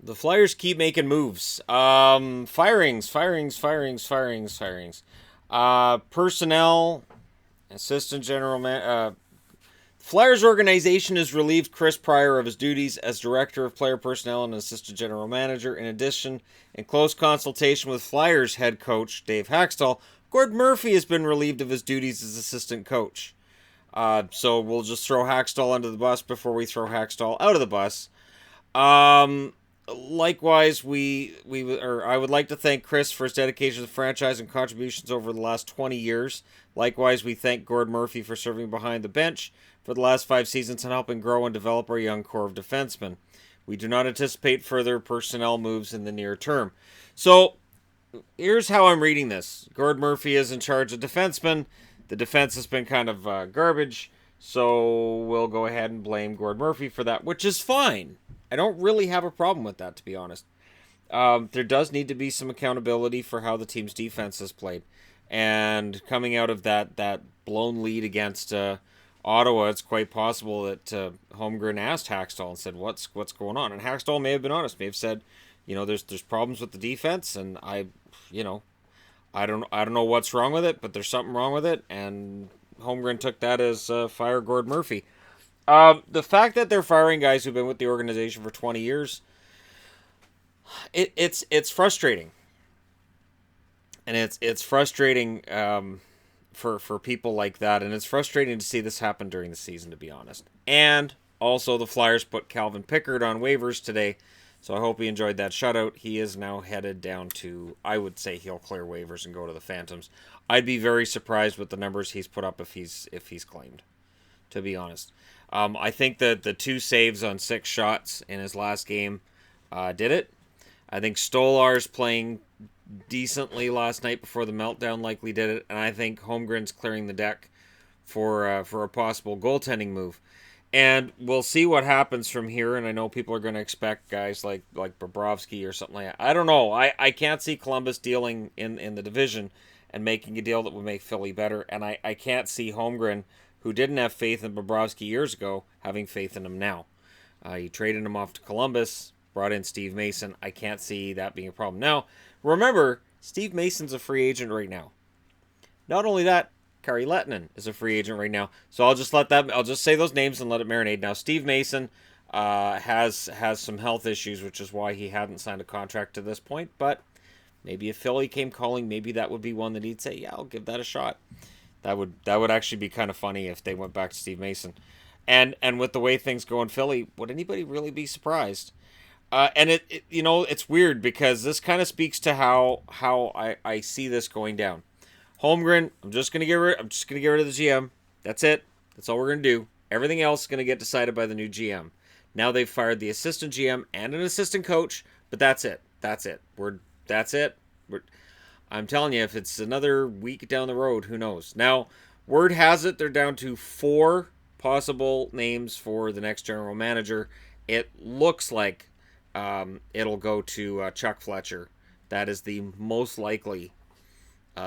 The Flyers keep making moves. Firings. Personnel, assistant general man. Flyers organization has relieved Chris Pryor of his duties as director of player personnel and assistant general manager. In addition, in close consultation with Flyers head coach Dave Haxtell, Gord Murphy has been relieved of his duties as assistant coach. So we'll just throw Haxtell under the bus before we throw Haxtell out of the bus. Likewise, I would like to thank Chris for his dedication to the franchise and contributions over the last 20 years. Likewise, we thank Gord Murphy for serving behind the bench for the last 5 seasons and helping grow and develop our young core of defensemen. We do not anticipate further personnel moves in the near term. So, here's how I'm reading this. Gord Murphy is in charge of defensemen. The defense has been kind of garbage, so we'll go ahead and blame Gord Murphy for that, which is fine. I don't really have a problem with that, to be honest. There does need to be some accountability for how the team's defense has played. And coming out of that blown lead against Ottawa, it's quite possible that Holmgren asked Haxtell and said, "What's going on?" And Haxtell may have been honest, may have said, there's problems with the defense, and I don't know what's wrong with it, but there's something wrong with it, and Holmgren took that as fire Gord Murphy. The fact that they're firing guys who've been with the organization for 20 years, it's frustrating, and it's frustrating for people like that, and it's frustrating to see this happen during the season, to be honest. And also, the Flyers put Calvin Pickard on waivers today, so I hope he enjoyed that shutout. He is now headed down to, I would say he'll clear waivers and go to the Phantoms. I'd be very surprised with the numbers he's put up if he's claimed, to be honest. I think that the 2 saves on 6 shots in his last game did it. I think Stolar's playing decently last night before the meltdown likely did it, and I think Holmgren's clearing the deck for a possible goaltending move. And we'll see what happens from here, and I know people are going to expect guys like Bobrovsky or something like that. I don't know. I can't see Columbus dealing in the division and making a deal that would make Philly better, and I can't see Holmgren, who didn't have faith in Bobrovsky years ago, having faith in him now. He traded him off to Columbus, brought in Steve Mason. I can't see that being a problem. Now, remember, Steve Mason's a free agent right now. Not only that, Kari Lehtinen is a free agent right now. So I'll just say those names and let it marinate. Now, Steve Mason has some health issues, which is why he hadn't signed a contract to this point. But maybe if Philly came calling, maybe that would be one that he'd say, yeah, I'll give that a shot. That would actually be kind of funny if they went back to Steve Mason. And with the way things go in Philly, would anybody really be surprised? And it's weird because this kind of speaks to how I see this going down. Holmgren, I'm just gonna get rid of the GM. That's it. That's all we're gonna do. Everything else is gonna get decided by the new GM. Now they've fired the assistant GM and an assistant coach, but that's it. That's it. I'm telling you, if it's another week down the road, who knows? Now, word has it they're down to 4 possible names for the next general manager. It looks like it'll go to Chuck Fletcher. That is the most likely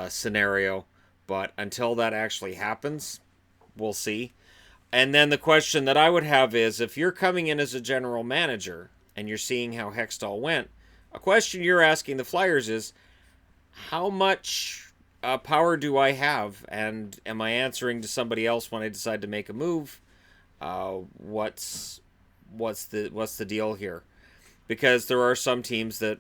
scenario. But until that actually happens, we'll see. And then the question that I would have is, if you're coming in as a general manager and you're seeing how Hextall went, a question you're asking the Flyers is, how much power do I have, and am I answering to somebody else when I decide to make a move? What's the deal here? Because there are some teams that,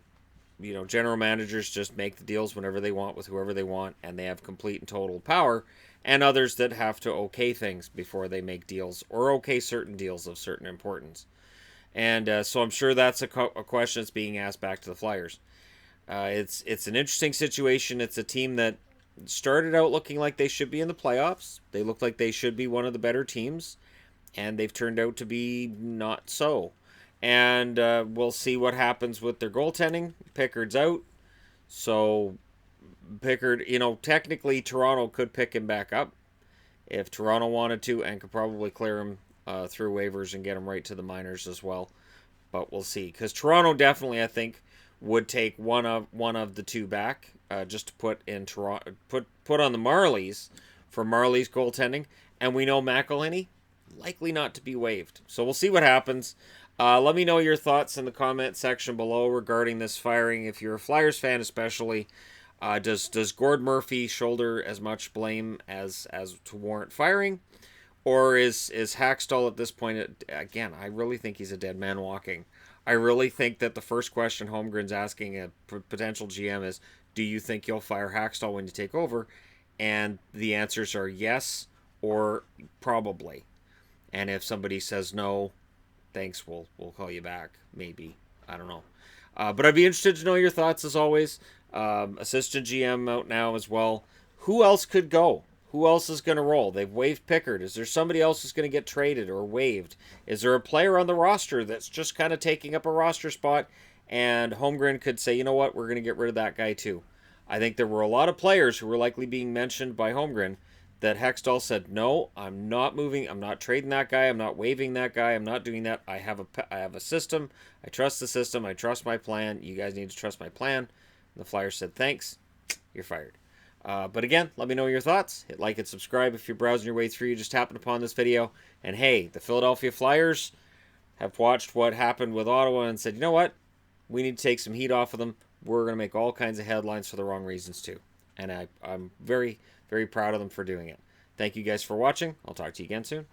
general managers just make the deals whenever they want with whoever they want, and they have complete and total power, and others that have to okay things before they make deals, or okay certain deals of certain importance. And so I'm sure that's a question that's being asked back to the Flyers. It's an interesting situation. It's a team that started out looking like they should be in the playoffs. They look like they should be one of the better teams, and they've turned out to be not so. And we'll see what happens with their goaltending. Pickard's out, so Pickard, technically Toronto could pick him back up if Toronto wanted to, and could probably clear him through waivers and get him right to the minors as well. But we'll see, because Toronto definitely, I think, would take one of the 2 back, just to put in Toronto, put on the Marlies for Marlies goaltending, and we know McElhinney likely not to be waived. So we'll see what happens. Let me know your thoughts in the comment section below regarding this firing. If you're a Flyers fan, especially, does Gord Murphy shoulder as much blame as to warrant firing, or is Hackstall at this point? Again, I really think he's a dead man walking. I really think that the first question Holmgren's asking a potential GM is, "Do you think you'll fire Hackstall when you take over?" And the answers are yes or probably. And if somebody says no, thanks, we'll call you back. Maybe. I don't know. But I'd be interested to know your thoughts as always. Assistant GM out now as well. Who else could go? Who else is going to roll? They've waived Pickard. Is there somebody else who's going to get traded or waived? Is there a player on the roster that's just kind of taking up a roster spot? And Holmgren could say, you know what, we're going to get rid of that guy too. I think there were a lot of players who were likely being mentioned by Holmgren that Hextall said, no, I'm not moving. I'm not trading that guy. I'm not waiving that guy. I'm not doing that. I have a system. I trust the system. I trust my plan. You guys need to trust my plan. And the Flyers said, thanks. You're fired. But again, let me know your thoughts. Hit like and subscribe if you're browsing your way through. You just happened upon this video. And hey, the Philadelphia Flyers have watched what happened with Ottawa and said, you know what? We need to take some heat off of them. We're going to make all kinds of headlines for the wrong reasons too. And I'm very, very proud of them for doing it. Thank you guys for watching. I'll talk to you again soon.